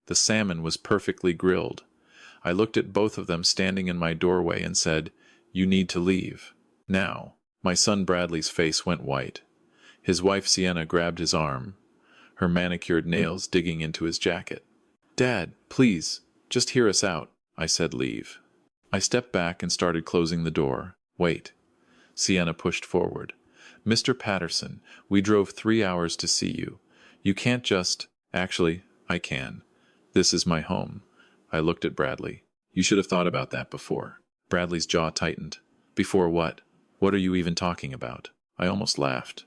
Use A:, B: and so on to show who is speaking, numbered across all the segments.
A: The salmon was perfectly grilled. I looked at both of them standing in my doorway and said, "You need to leave. Now." My son Bradley's face went white. His wife Sienna grabbed his arm, her manicured nails digging into his jacket. "Dad, please, just hear us out," I said. "Leave." I stepped back and started closing the door. "Wait." Sienna pushed forward. "Mr. Patterson, we drove 3 hours to see you. You can't just— Actually, I can. This is my home." I looked at Bradley. "You should have thought about that before." Bradley's jaw tightened. "Before what? What are you even talking about?" I almost laughed.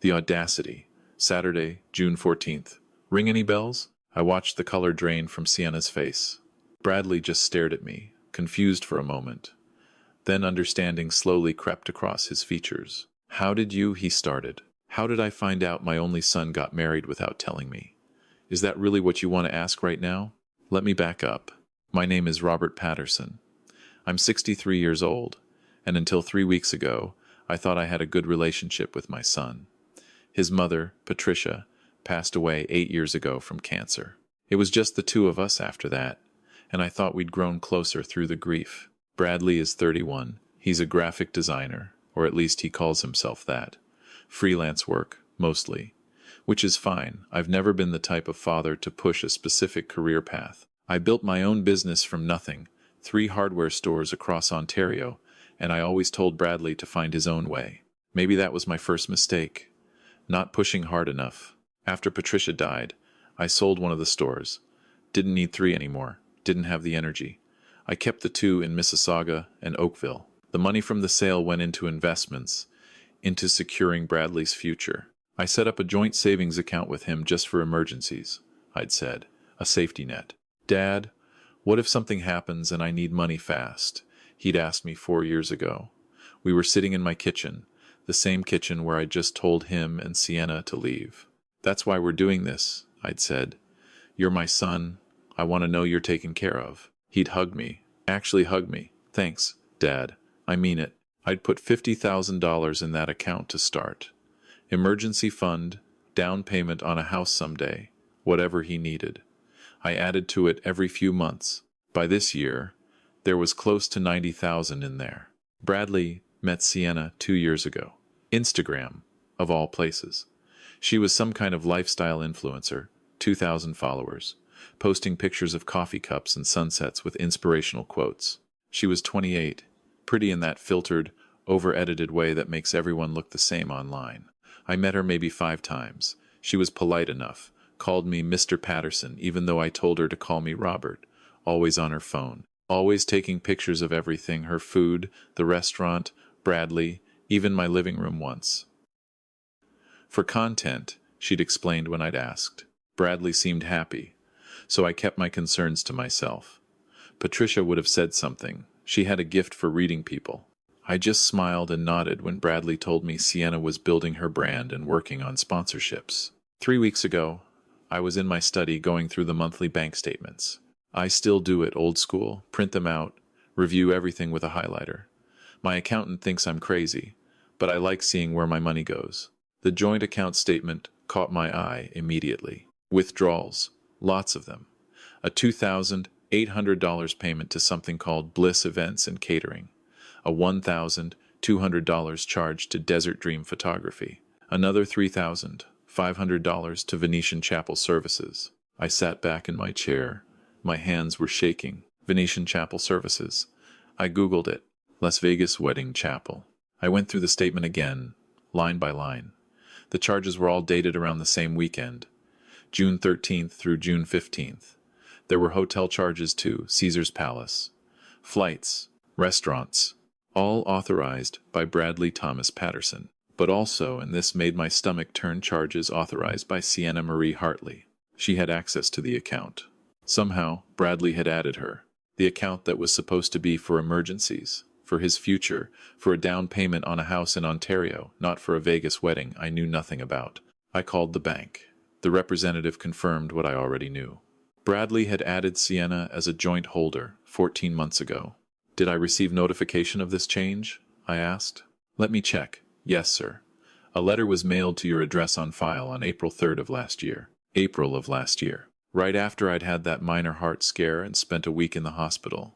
A: The audacity. Saturday, June 14th. Ring any bells? I watched the color drain from Sienna's face. Bradley just stared at me, confused for a moment. Then understanding slowly crept across his features. "How did you—" he started. "How did I find out my only son got married without telling me? Is that really what you want to ask right now? Let me back up. My name is Robert Patterson. I'm 63 years old, and until 3 weeks ago, I thought I had a good relationship with my son. His mother, Patricia, passed away 8 years ago from cancer. It was just the two of us after that, and I thought we'd grown closer through the grief. Bradley is 31. He's a graphic designer, or at least he calls himself that. Freelance work, mostly. Which is fine. I've never been the type of father to push a specific career path. I built my own business from nothing, 3 hardware stores across Ontario, and I always told Bradley to find his own way. Maybe that was my first mistake. Not pushing hard enough. After Patricia died, I sold one of the stores. Didn't need 3 anymore. Didn't have the energy. I kept the 2 in Mississauga and Oakville. The money from the sale went into investments, into securing Bradley's future. I set up a joint savings account with him just for emergencies, I'd said. A safety net. "Dad, what if something happens and I need money fast?" He'd asked me 4 years ago. We were sitting in my kitchen, the same kitchen where I'd just told him and Sienna to leave. "That's why we're doing this," I'd said. "You're my son. I want to know you're taken care of." He'd hug me. Actually hug me. "Thanks, Dad. I mean it." I'd put $50,000 in that account to start. Emergency fund, down payment on a house someday, whatever he needed. I added to it every few months. By this year, there was close to $90,000 in there. Bradley met Sienna 2 years ago. Instagram, of all places. She was some kind of lifestyle influencer, 2,000 followers, posting pictures of coffee cups and sunsets with inspirational quotes. She was 28, pretty in that filtered, over-edited way that makes everyone look the same online. I met her maybe 5 times. She was polite enough, called me Mr. Patterson even though I told her to call me Robert, always on her phone, always taking pictures of everything, her food, the restaurant, Bradley, even my living room once. For content, she'd explained when I'd asked. Bradley seemed happy, so I kept my concerns to myself. Patricia would have said something. She had a gift for reading people. I just smiled and nodded when Bradley told me Sienna was building her brand and working on sponsorships. 3 weeks ago, I was in my study going through the monthly bank statements. I still do it old school, print them out, review everything with a highlighter. My accountant thinks I'm crazy, but I like seeing where my money goes. The joint account statement caught my eye immediately. Withdrawals, lots of them. A $2,800 payment to something called Bliss Events and Catering. A $1,200 charge to Desert Dream Photography. Another $3,500 to Venetian Chapel Services. I sat back in my chair. My hands were shaking. Venetian Chapel Services. I Googled it. Las Vegas Wedding Chapel. I went through the statement again, line by line. The charges were all dated around the same weekend, June 13th through June 15th. There were hotel charges too, Caesar's Palace. Flights, restaurants, all authorized by Bradley Thomas Patterson. But also, and this made my stomach turn, charges authorized by Sienna Marie Hartley. She had access to the account. Somehow, Bradley had added her. The account that was supposed to be for emergencies, for his future, for a down payment on a house in Ontario, not for a Vegas wedding I knew nothing about. I called the bank. The representative confirmed what I already knew. Bradley had added Sienna as a joint holder 14 months ago. Did I receive notification of this change? I asked. Let me check. Yes, sir. A letter was mailed to your address on file on April 3rd of last year. April of last year. Right after I'd had that minor heart scare and spent a week in the hospital.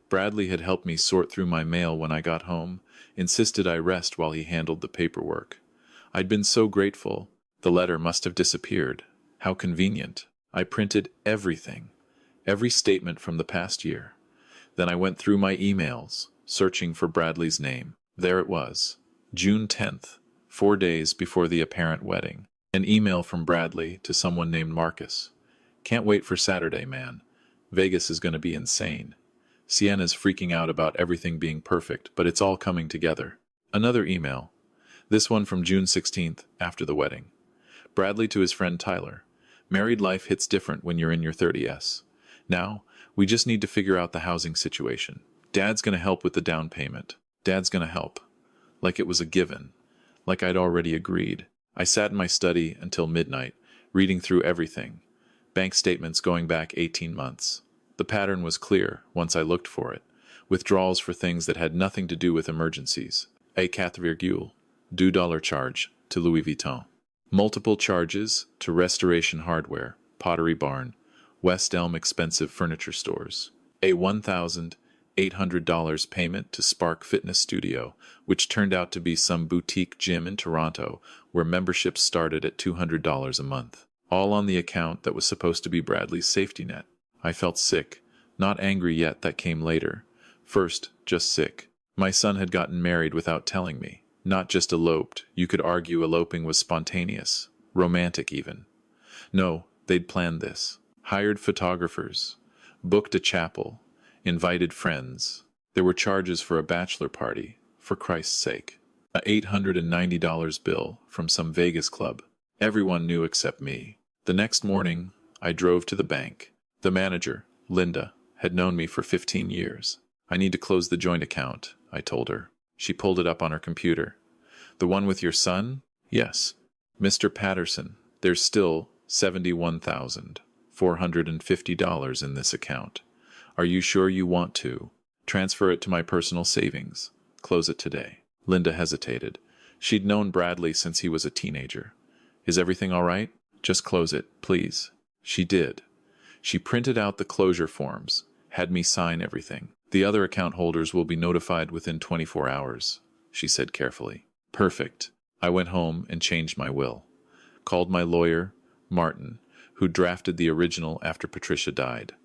A: Bradley had helped me sort through my mail when I got home, insisted I rest while he handled the paperwork. I'd been so grateful. The letter must have disappeared. How convenient. I printed everything, every statement from the past year. Then I went through my emails, searching for Bradley's name. There it was, June 10th, 4 days before the apparent wedding. An email from Bradley to someone named Marcus. Can't wait for Saturday, man. Vegas is going to be insane. Sienna's freaking out about everything being perfect, but it's all coming together. Another email. This one from June 16th, after the wedding. Bradley to his friend Tyler. Married life hits different when you're in your 30s. Now, we just need to figure out the housing situation. Dad's going to help with the down payment. Dad's going to help. Like it was a given. Like I'd already agreed. I sat in my study until midnight, reading through everything. Bank statements going back 18 months. The pattern was clear once I looked for it. Withdrawals for things that had nothing to do with emergencies. A 4,000 $2 charge to Louis Vuitton. Multiple charges to Restoration Hardware, Pottery Barn, West Elm Expensive Furniture Stores. A $1,800 payment to Spark Fitness Studio, which turned out to be some boutique gym in Toronto where memberships started at $200 a month. All on the account that was supposed to be Bradley's safety net. I felt sick. Not angry yet, that came later. First, just sick. My son had gotten married without telling me. Not just eloped. You could argue eloping was spontaneous. Romantic, even. No, they'd planned this. Hired photographers. Booked a chapel. Invited friends. There were charges for a bachelor party. For Christ's sake. A $890 bill from some Vegas club. Everyone knew except me. The next morning, I drove to the bank. The manager, Linda, had known me for 15 years. I need to close the joint account, I told her. She pulled it up on her computer. The one with your son? Yes. Mr. Patterson, there's still $71,450 in this account. Are you sure you want to? Transfer it to my personal savings. Close it today. Linda hesitated. She'd known Bradley since he was a teenager. Is everything all right? Just close it, please. She did. She printed out the closure forms, had me sign everything. The other account holders will be notified within 24 hours, she said carefully. Perfect. I went home and changed my will. Called my lawyer, Martin, who drafted the original after Patricia died.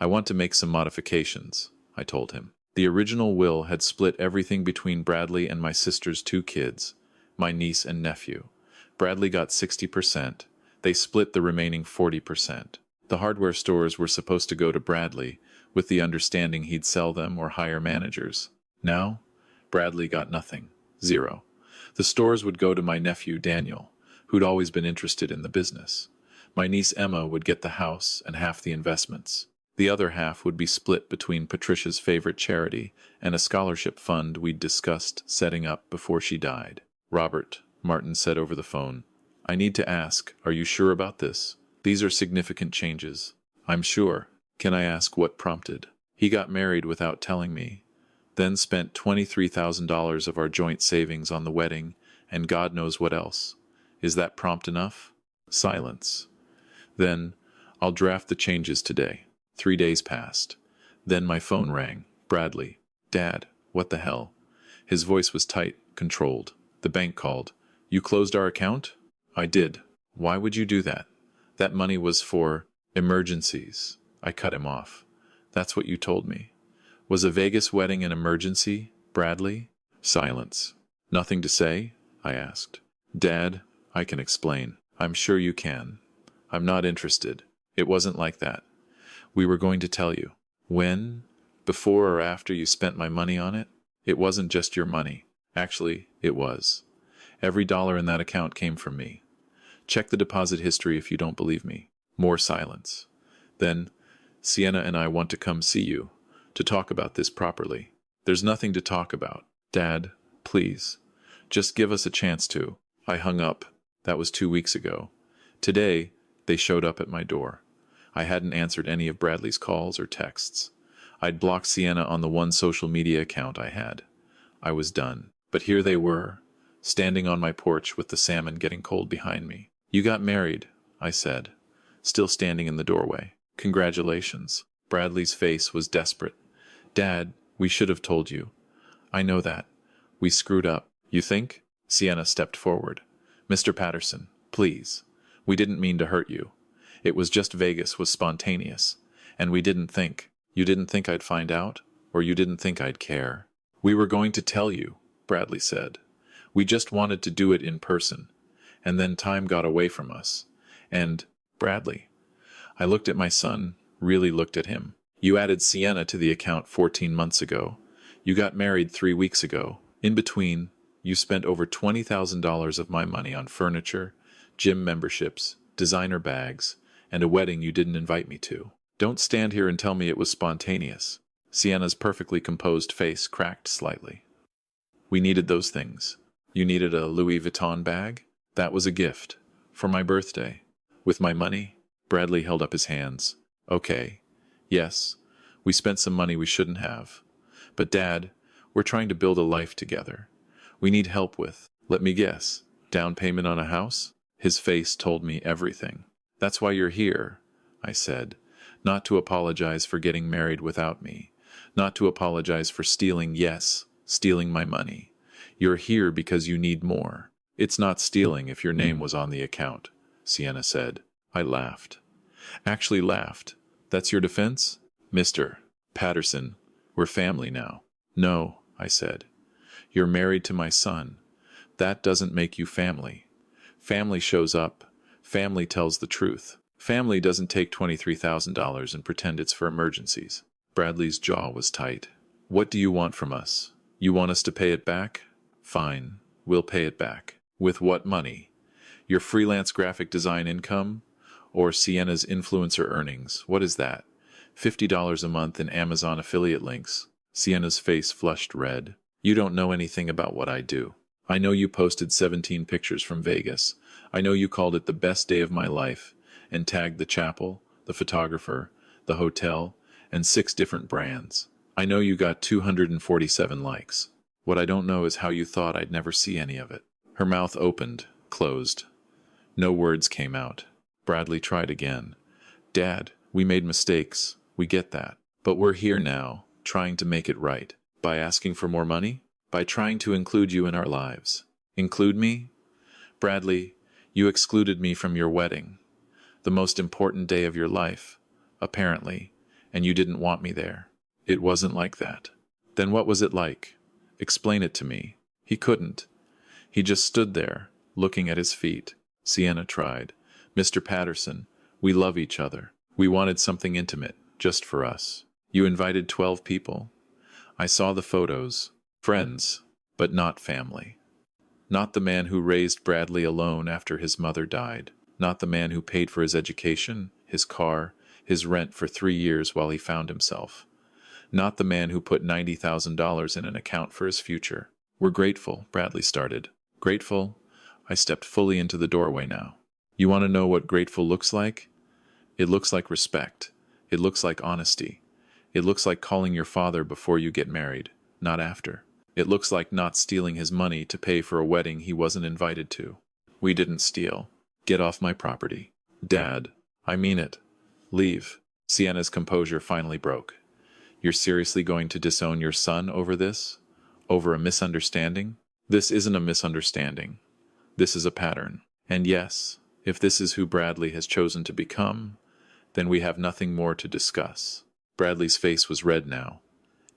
A: I want to make some modifications, I told him. The original will had split everything between Bradley and my sister's 2 kids, my niece and nephew. Bradley got 60%. They split the remaining 40%. The hardware stores were supposed to go to Bradley, with the understanding he'd sell them or hire managers. Now, Bradley got nothing. 0. The stores would go to my nephew Daniel, who'd always been interested in the business. My niece Emma would get the house and half the investments. The other half would be split between Patricia's favorite charity and a scholarship fund we'd discussed setting up before she died. Robert, Martin said over the phone, I need to ask, are you sure about this? These are significant changes. I'm sure. Can I ask what prompted? He got married without telling me, then spent $23,000 of our joint savings on the wedding, and God knows what else. Is that prompt enough? Silence. Then, I'll draft the changes today. 3 days passed. Then my phone rang. Bradley. Dad, what the hell? His voice was tight, controlled. The bank called. You closed our account? I did. Why would you do that? That money was for emergencies. I cut him off. That's what you told me. Was a Vegas wedding an emergency, Bradley? Silence. Nothing to say? I asked. Dad, I can explain. I'm sure you can. I'm not interested. It wasn't like that. We were going to tell you. When? Before or after you spent my money on it? It wasn't just your money. Actually, it was. Every dollar in that account came from me. Check the deposit history if you don't believe me. More silence. Then, Sienna and I want to come see you, to talk about this properly. There's nothing to talk about. Dad, please. Just give us a chance to. I hung up. That was 2 weeks ago. Today, they showed up at my door. I hadn't answered any of Bradley's calls or texts. I'd blocked Sienna on the one social media account I had. I was done. But here they were, standing on my porch with the salmon getting cold behind me. You got married, I said. still standing in the doorway. Congratulations. Bradley's face was desperate. Dad, we should have told you. I know that. We screwed up. You think? Sienna stepped forward. Mr. Patterson, please. We didn't mean to hurt you. It was just Vegas was spontaneous. And we didn't think. You didn't think I'd find out? Or you didn't think I'd care? We were going to tell you, Bradley said. We just wanted to do it in person. And then time got away from us. And, Bradley, I looked at my son, really looked at him. You added Sienna to the account 14 months ago. You got married 3 weeks ago. In between, you spent over $20,000 of my money on furniture, gym memberships, designer bags, and a wedding you didn't invite me to. Don't stand here and tell me it was spontaneous. Sienna's perfectly composed face cracked slightly. We needed those things. You needed a Louis Vuitton bag? That was a gift. For my birthday. With my money? Bradley held up his hands. Okay. Yes, we spent some money we shouldn't have. But Dad, we're trying to build a life together. We need help with, let me guess, down payment on a house? His face told me everything. That's why you're here, I said. Not to apologize for getting married without me. Not to apologize for stealing my money. You're here because you need more. It's not stealing if your name was on the account, Sienna said. I laughed. Actually laughed. That's your defense? Mr. Patterson, we're family now. No, I said. You're married to my son. That doesn't make you family. Family shows up. Family tells the truth. Family doesn't take $23,000 and pretend it's for emergencies. Bradley's jaw was tight. What do you want from us? You want us to pay it back? Fine, we'll pay it back. With what money? Your freelance graphic design income? Or Sienna's influencer earnings? What is that? $50 a month in Amazon affiliate links. Sienna's face flushed red. You don't know anything about what I do. I know you posted 17 pictures from Vegas. I know you called it the best day of my life and tagged the chapel, the photographer, the hotel, and 6 different brands. I know you got 247 likes. What I don't know is how you thought I'd never see any of it. Her mouth opened, closed. No words came out. Bradley tried again. Dad, we made mistakes. We get that. But we're here now, trying to make it right. By asking for more money? By trying to include you in our lives. Include me? Bradley, you excluded me from your wedding. The most important day of your life, apparently, and you didn't want me there. It wasn't like that. Then what was it like? Explain it to me. He couldn't. He just stood there, looking at his feet. Sienna tried. Mr. Patterson, we love each other. We wanted something intimate, just for us. You invited 12 people. I saw the photos. Friends, but not family. Not the man who raised Bradley alone after his mother died. Not the man who paid for his education, his car, his rent for 3 years while he found himself. Not the man who put $90,000 in an account for his future. We're grateful, Bradley started. Grateful? I stepped fully into the doorway now. You want to know what grateful looks like? It looks like respect. It looks like honesty. It looks like calling your father before you get married, not after. It looks like not stealing his money to pay for a wedding he wasn't invited to. We didn't steal. Get off my property. Dad, I mean it. Leave. Sienna's composure finally broke. You're seriously going to disown your son over this? Over a misunderstanding? This isn't a misunderstanding. This is a pattern. And yes, if this is who Bradley has chosen to become, then we have nothing more to discuss. Bradley's face was red now.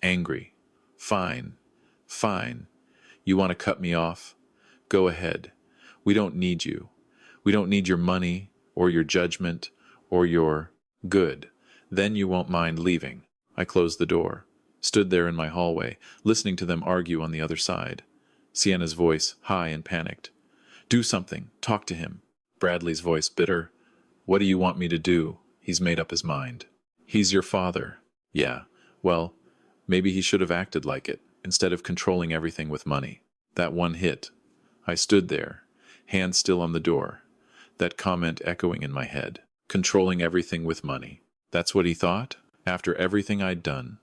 A: Angry. Fine. Fine. You want to cut me off? Go ahead. We don't need you. We don't need your money, or your judgment, or your good. Then you won't mind leaving. I closed the door, stood there in my hallway, listening to them argue on the other side. Sienna's voice, high and panicked. Do something. Talk to him. Bradley's voice, bitter. What do you want me to do? He's made up his mind. He's your father. Yeah, well, maybe he should have acted like it, instead of controlling everything with money. That one hit. I stood there, hand still on the door, that comment echoing in my head. Controlling everything with money. That's what he thought? After everything I'd done,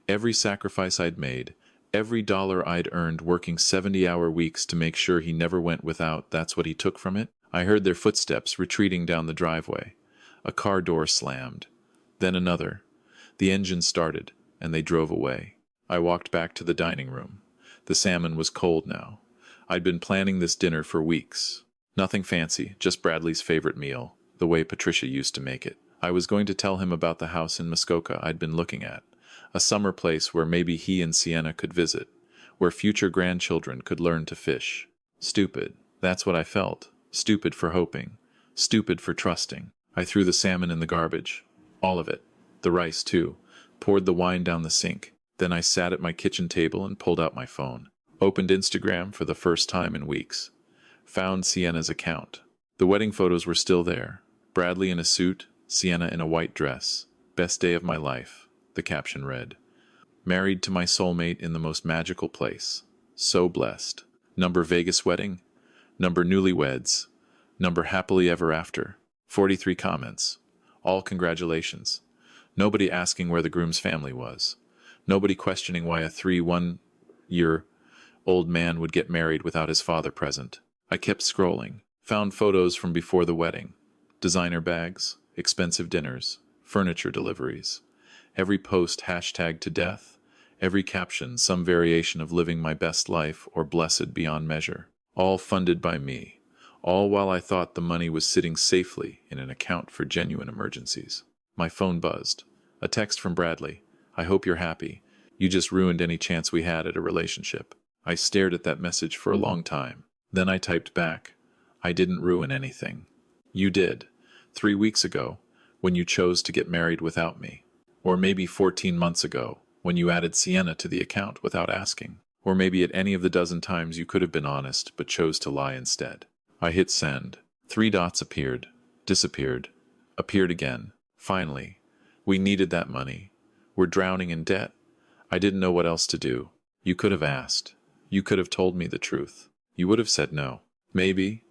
A: every sacrifice I'd made, every dollar I'd earned working 70-hour weeks to make sure he never went without, that's what he took from it? I heard their footsteps retreating down the driveway. A car door slammed. Then another. The engine started, and they drove away. I walked back to the dining room. The salmon was cold now. I'd been planning this dinner for weeks. Nothing fancy, just Bradley's favorite meal, the way Patricia used to make it. I was going to tell him about the house in Muskoka I'd been looking at, a summer place where maybe he and Sienna could visit, where future grandchildren could learn to fish. Stupid. That's what I felt. Stupid for hoping. Stupid for trusting. I threw the salmon in the garbage. All of it. The rice, too. Poured the wine down the sink. Then I sat at my kitchen table and pulled out my phone. Opened Instagram for the first time in weeks. Found Sienna's account. The wedding photos were still there. Bradley in a suit, Sienna in a white dress. Best day of my life, the caption read. Married to my soulmate in the most magical place. So blessed. Number Vegas wedding. Number newlyweds. Number happily ever after. 43 comments. All congratulations. Nobody asking where the groom's family was. Nobody questioning why a 31-year-old man would get married without his father present. I kept scrolling. Found photos from before the wedding. Designer bags, expensive dinners, furniture deliveries. Every post hashtagged to death. Every caption some variation of living my best life or blessed beyond measure. All funded by me. All while I thought the money was sitting safely in an account for genuine emergencies. My phone buzzed. A text from Bradley. I hope you're happy. You just ruined any chance we had at a relationship. I stared at that message for a long time. Then I typed back. I didn't ruin anything. You did. 3 weeks ago, when you chose to get married without me. Or maybe 14 months ago, when you added Sienna to the account without asking. Or maybe at any of the dozen times you could have been honest but chose to lie instead. I hit send. 3 dots appeared, disappeared, appeared again. Finally, we needed that money. We're drowning in debt. I didn't know what else to do. You could have asked. You could have told me the truth. You would have said no. Maybe,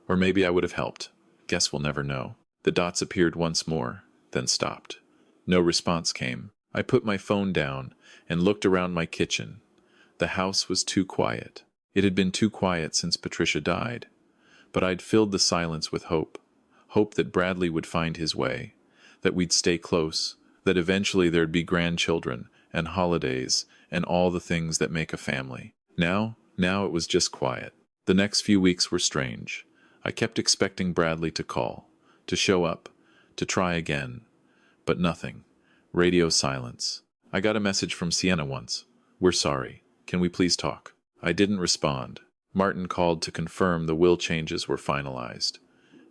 A: or maybe I would have helped. Guess we'll never know. The dots appeared once more, then stopped. No response came. I put my phone down and looked around my kitchen. The house was too quiet. It had been too quiet since Patricia died. But I'd filled the silence with hope. Hope that Bradley would find his way, that we'd stay close, that eventually there'd be grandchildren and holidays and all the things that make a family. Now it was just quiet. The next few weeks were strange. I kept expecting Bradley to call, to show up, to try again. But nothing. Radio silence. I got a message from Sienna once. We're sorry. Can we please talk? I didn't respond. Martin called to confirm the will changes were finalized.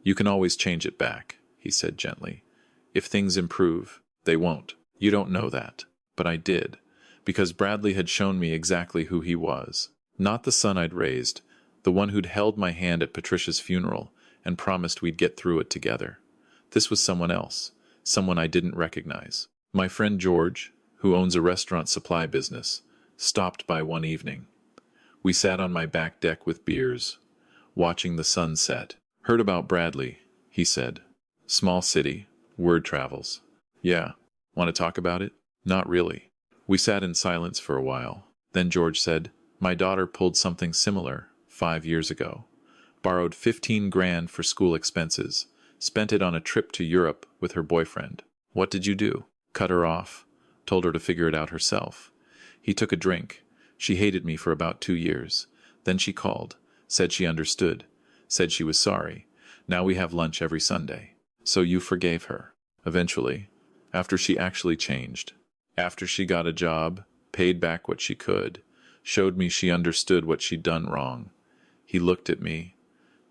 A: You can always change it back, he said gently. If things improve, they won't. You don't know that. But I did, because Bradley had shown me exactly who he was. Not the son I'd raised, the one who'd held my hand at Patricia's funeral and promised we'd get through it together. This was someone else, someone I didn't recognize. My friend George, who owns a restaurant supply business, stopped by one evening. We sat on my back deck with beers, watching the sun set. Heard about Bradley, he said. Small city, word travels. Yeah. Want to talk about it? Not really. We sat in silence for a while. Then George said, my daughter pulled something similar 5 years ago. Borrowed 15 grand for school expenses. Spent it on a trip to Europe with her boyfriend. What did you do? Cut her off. Told her to figure it out herself. He took a drink. She hated me for about 2 years. Then she called. Said she understood. Said she was sorry. Now we have lunch every Sunday. So you forgave her. Eventually. After she actually changed. After she got a job, paid back what she could. Showed me she understood what she'd done wrong. He looked at me.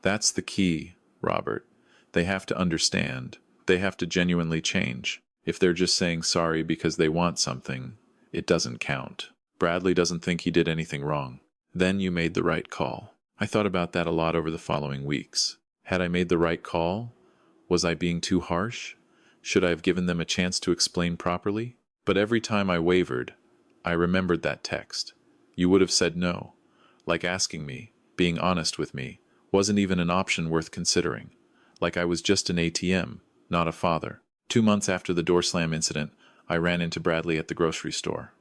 A: That's the key, Robert. They have to understand. They have to genuinely change. If they're just saying sorry because they want something, it doesn't count. Bradley doesn't think he did anything wrong. Then you made the right call. I thought about that a lot over the following weeks. Had I made the right call? Was I being too harsh? Should I have given them a chance to explain properly? But every time I wavered, I remembered that text. You would have said no. Like asking me, being honest with me, wasn't even an option worth considering. Like I was just an ATM, not a father. 2 months after the door slam incident, I ran into Bradley at the grocery store.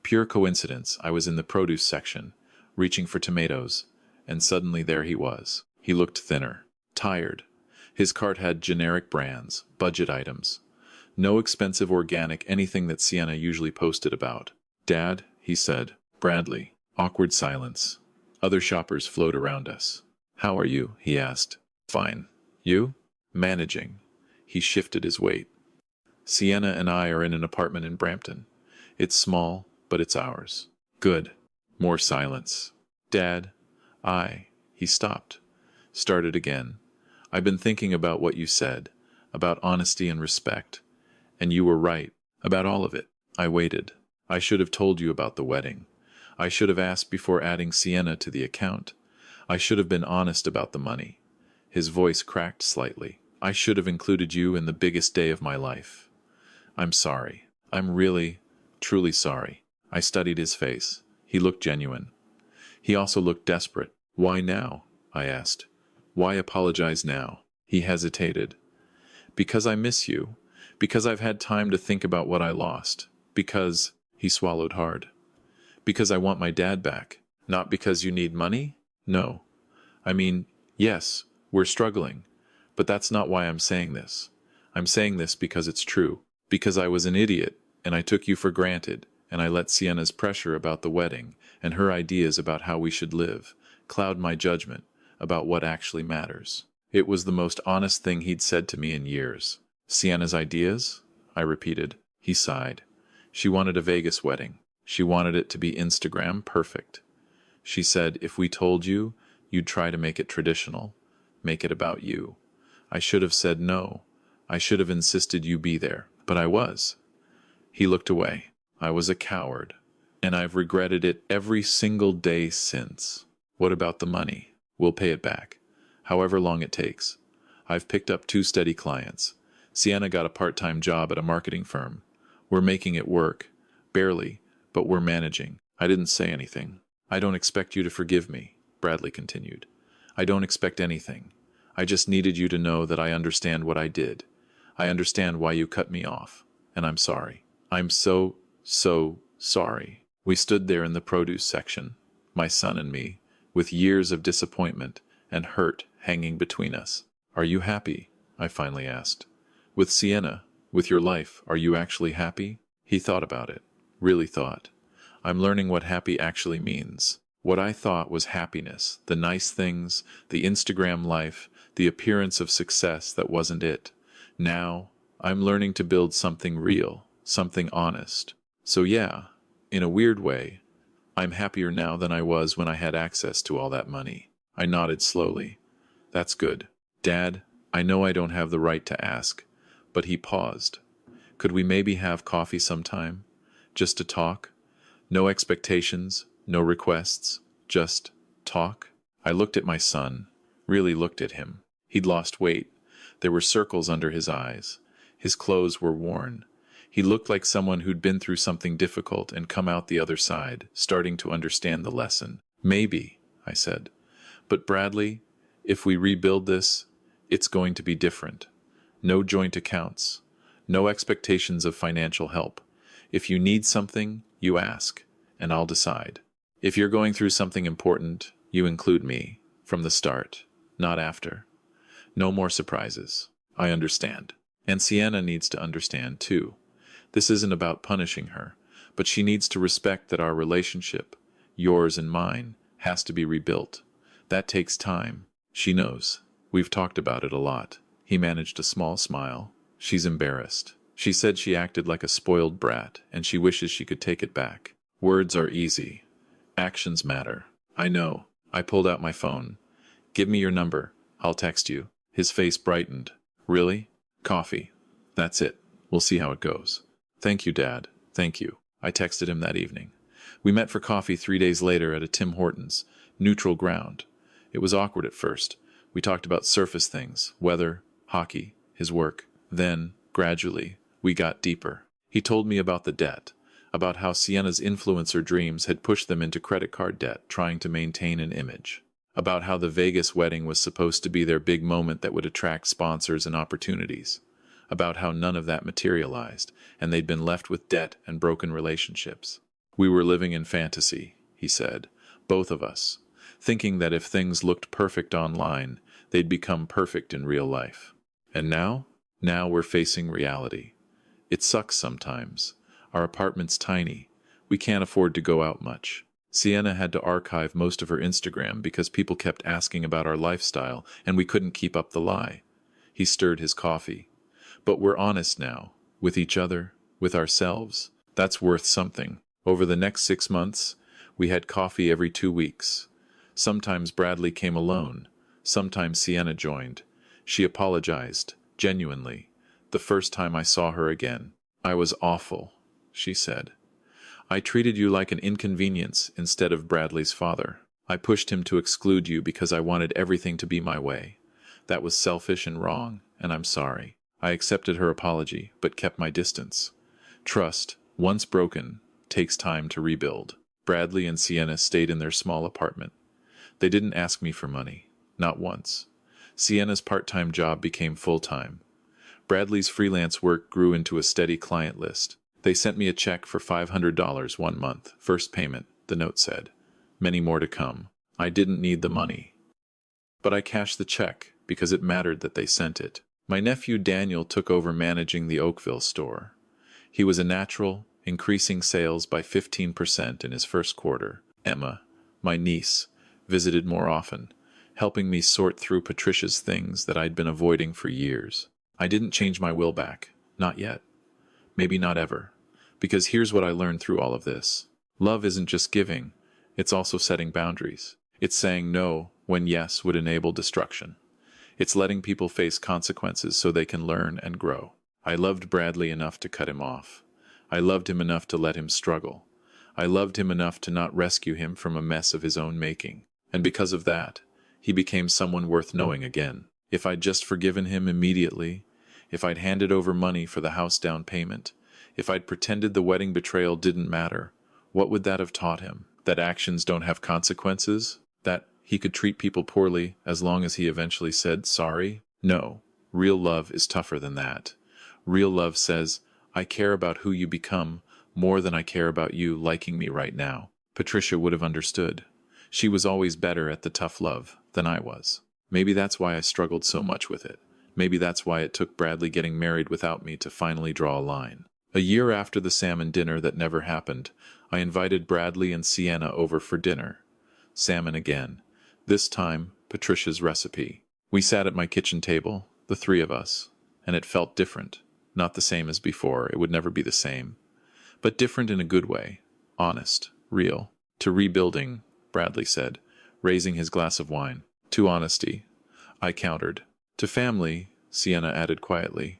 A: Pure coincidence, I was in the produce section, reaching for tomatoes, and suddenly there he was. He looked thinner, tired, His cart had generic brands, budget items. No expensive organic anything that Sienna usually posted about. "Dad," he said. "Bradley." Awkward silence. Other shoppers flowed around us. "How are you?" he asked. "Fine. You?" "Managing." He shifted his weight. "Sienna and I are in an apartment in Brampton. It's small, but it's ours." "Good." More silence. "Dad, He stopped. Started again. "I've been thinking about what you said, about honesty and respect. And you were right, about all of it." I waited. I should have told you about the wedding. I should have asked before adding Sienna to the account. I should have been honest about the money. His voice cracked slightly. "I should have included you in the biggest day of my life. I'm sorry. I'm really, truly sorry." I studied his face. He looked genuine. He also looked desperate. "Why now?" I asked. "Why apologize now?" He hesitated. "Because I miss you. Because I've had time to think about what I lost. Because," he swallowed hard, "because I want my dad back. Not because you need money? No. I mean, yes, we're struggling. But that's not why I'm saying this. I'm saying this because it's true. Because I was an idiot, and I took you for granted, and I let Sienna's pressure about the wedding, and her ideas about how we should live, cloud my judgment about what actually matters." It was the most honest thing he'd said to me in years. "Sienna's ideas?" I repeated. He sighed. "She wanted a Vegas wedding. She wanted it to be Instagram perfect. She said, if we told you, you'd try to make it traditional, make it about you. I should have said no. I should have insisted you be there. But I was." He looked away. "I was a coward. And I've regretted it every single day since." "What about the money?" "We'll pay it back. However long it takes. I've picked up 2 steady clients. Sienna got a part-time job at a marketing firm. We're making it work. Barely, but we're managing." I didn't say anything. "I don't expect you to forgive me," Bradley continued. "I don't expect anything. I just needed you to know that I understand what I did. I understand why you cut me off. And I'm sorry. I'm so sorry." We stood there in the produce section, my son and me, with years of disappointment and hurt hanging between us. "Are you happy?" I finally asked. "With Sienna, with your life, are you actually happy?" He thought about it. Really thought. I'm learning what happy actually means. What I thought was happiness, the nice things, the Instagram life, the appearance of success that wasn't it. Now, I'm learning to build something real, something honest. So yeah, in a weird way, I'm happier now than I was when I had access to all that money. I nodded slowly. "That's good. Dad, I know I don't have the right to ask." But he paused. "Could we maybe have coffee sometime? Just to talk? No expectations, no requests, just talk?" I looked at my son, really looked at him. He'd lost weight. There were circles under his eyes. His clothes were worn. He looked like someone who'd been through something difficult and come out the other side, starting to understand the lesson. "Maybe," I said. "But Bradley, if we rebuild this, it's going to be different. No joint accounts. No expectations of financial help. If you need something, you ask, and I'll decide. If you're going through something important, you include me, from the start, not after. No more surprises. I understand. And Sienna needs to understand, too. This isn't about punishing her, but she needs to respect that our relationship, yours and mine, has to be rebuilt. That takes time. She knows. We've talked about it a lot." He managed a small smile. "She's embarrassed. She said she acted like a spoiled brat, and she wishes she could take it back. Words are easy. Actions matter." "I know." I pulled out my phone. "Give me your number. I'll text you." His face brightened. "Really? Coffee. That's it. We'll see how it goes." "Thank you, Dad. Thank you." I texted him that evening. We met for coffee 3 days later at a Tim Hortons, neutral ground. It was awkward at first. We talked about surface things, weather, hockey, his work. Then, gradually, we got deeper. He told me about the debt, about how Sienna's influencer dreams had pushed them into credit card debt trying to maintain an image, about how the Vegas wedding was supposed to be their big moment that would attract sponsors and opportunities, about how none of that materialized, and they'd been left with debt and broken relationships. "We were living in fantasy," he said, "both of us, thinking that if things looked perfect online, They'd become perfect in real life. And now? Now we're facing reality. It sucks sometimes. Our apartment's tiny. We can't afford to go out much. Sienna had to archive most of her Instagram because people kept asking about our lifestyle and we couldn't keep up the lie. He stirred his coffee. But we're honest now. With each other. With ourselves. That's worth something. Over the next 6 months, we had coffee every 2 weeks. Sometimes Bradley came alone. Sometimes Sienna joined. She apologized, genuinely. The first time I saw her again. I was awful, she said. I treated you like an inconvenience instead of Bradley's father. I pushed him to exclude you because I wanted everything to be my way. That was selfish and wrong, and I'm sorry. I accepted her apology, but kept my distance. Trust, once broken, takes time to rebuild. Bradley and Sienna stayed in their small apartment. They didn't ask me for money. Not once. Sienna's part-time job became full-time. Bradley's freelance work grew into a steady client list. They sent me a check for $500 one month. First payment, the note said. Many more to come. I didn't need the money. But I cashed the check because it mattered that they sent it. My nephew Daniel took over managing the Oakville store. He was a natural, increasing sales by 15% in his first quarter. Emma, my niece, visited more often, helping me sort through Patricia's things that I'd been avoiding for years. I didn't change my will back. Not yet. Maybe not ever. Because here's what I learned through all of this. Love isn't just giving. It's also setting boundaries. It's saying no when yes would enable destruction. It's letting people face consequences so they can learn and grow. I loved Bradley enough to cut him off. I loved him enough to let him struggle. I loved him enough to not rescue him from a mess of his own making. And because of that, he became someone worth knowing again. If I'd just forgiven him immediately, if I'd handed over money for the house down payment, if I'd pretended the wedding betrayal didn't matter, what would that have taught him? That actions don't have consequences? That he could treat people poorly as long as he eventually said sorry? No. Real love is tougher than that. Real love says, I care about who you become more than I care about you liking me right now. Patricia would have understood. She was always better at the tough love than I was. Maybe that's why I struggled so much with it. Maybe that's why it took Bradley getting married without me to finally draw a line. A year after the salmon dinner that never happened, I invited Bradley and Sienna over for dinner. Salmon again. This time, Patricia's recipe. We sat at my kitchen table, the three of us, and it felt different. Not the same as before, it would never be the same. But different in a good way. Honest. Real. To rebuilding, Bradley said, raising his glass of wine. To honesty, I countered. To family, Sienna added quietly.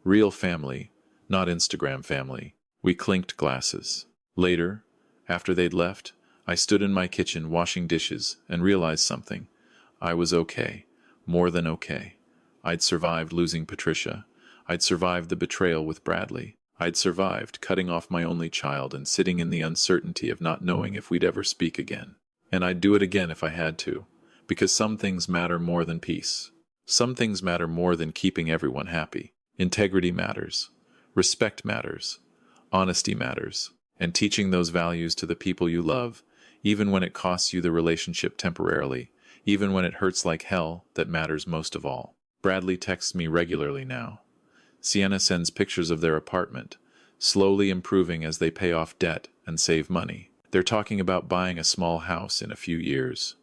A: Real family, not Instagram family. We clinked glasses. Later, after they'd left, I stood in my kitchen washing dishes and realized something. I was okay. More than okay. I'd survived losing Patricia. I'd survived the betrayal with Bradley. I'd survived cutting off my only child and sitting in the uncertainty of not knowing if we'd ever speak again. And I'd do it again if I had to, because some things matter more than peace. Some things matter more than keeping everyone happy. Integrity matters. Respect matters. Honesty matters. And teaching those values to the people you love, even when it costs you the relationship temporarily, even when it hurts like hell, that matters most of all. Bradley texts me regularly now. Sienna sends pictures of their apartment, slowly improving as they pay off debt and save money. They're talking about buying a small house in a few years.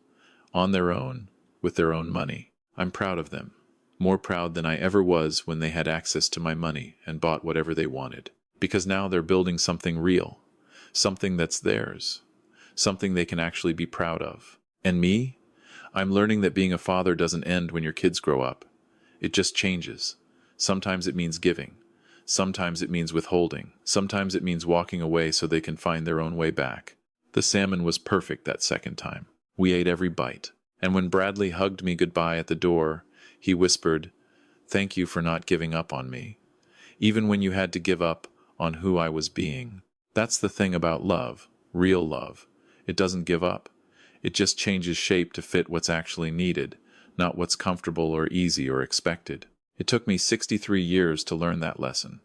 A: On their own, with their own money. I'm proud of them. More proud than I ever was when they had access to my money and bought whatever they wanted. Because now they're building something real. Something that's theirs. Something they can actually be proud of. And me? I'm learning that being a father doesn't end when your kids grow up. It just changes. Sometimes it means giving. Sometimes it means withholding. Sometimes it means walking away so they can find their own way back. The salmon was perfect that second time. We ate every bite. And when Bradley hugged me goodbye at the door, he whispered, "Thank you for not giving up on me. Even when you had to give up on who I was being." That's the thing about love, real love. It doesn't give up. It just changes shape to fit what's actually needed, not what's comfortable or easy or expected. It took me 63 years to learn that lesson.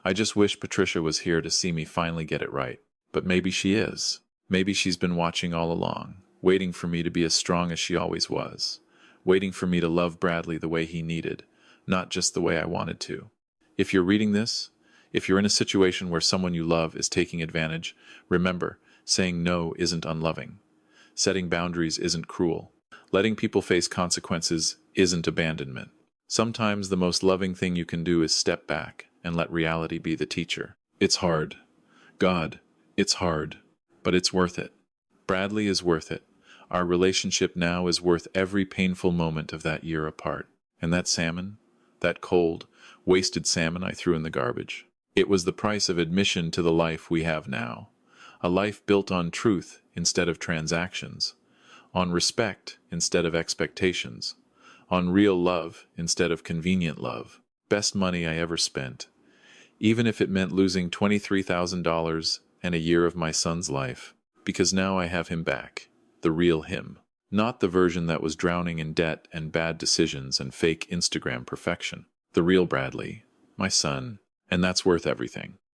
A: I just wish Patricia was here to see me finally get it right. But maybe she is. Maybe she's been watching all along, waiting for me to be as strong as she always was. waiting for me to love Bradley the way he needed, not just the way I wanted to. If you're reading this, if you're in a situation where someone you love is taking advantage, remember, saying no isn't unloving. Setting boundaries isn't cruel. Letting people face consequences isn't abandonment. Sometimes the most loving thing you can do is step back and let reality be the teacher. It's hard. God, it's hard. But it's worth it. Bradley is worth it. Our relationship now is worth every painful moment of that year apart. And that salmon, that cold, wasted salmon I threw in the garbage. It was the price of admission to the life we have now. A life built on truth instead of transactions, on respect instead of expectations, on real love instead of convenient love. Best money I ever spent, even if it meant losing $23,000 and a year of my son's life, because now I have him back, the real him, not the version that was drowning in debt and bad decisions and fake Instagram perfection. The real Bradley, my son, and that's worth everything.